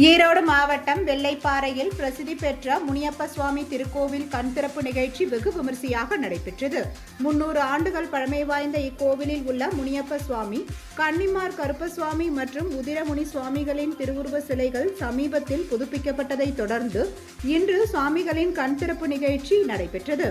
ஈரோடு மாவட்டம் வெள்ளைப்பாறையில் பிரசித்தி பெற்ற முனியப்ப சுவாமி திருக்கோவில் கண் திறப்பு நிகழ்ச்சி வெகு விமரிசையாக நடைபெற்றது. 300 ஆண்டுகள் பழமை வாய்ந்த இக்கோவிலில் உள்ள முனியப்ப சுவாமி, கன்னிமார் கருப்பசுவாமி மற்றும் உதிரமுனி சுவாமிகளின் திருவுருவ சிலைகள் சமீபத்தில் புதுப்பிக்கப்பட்டதை தொடர்ந்து இன்று சுவாமிகளின் கண் திறப்பு நிகழ்ச்சி நடைபெற்றது.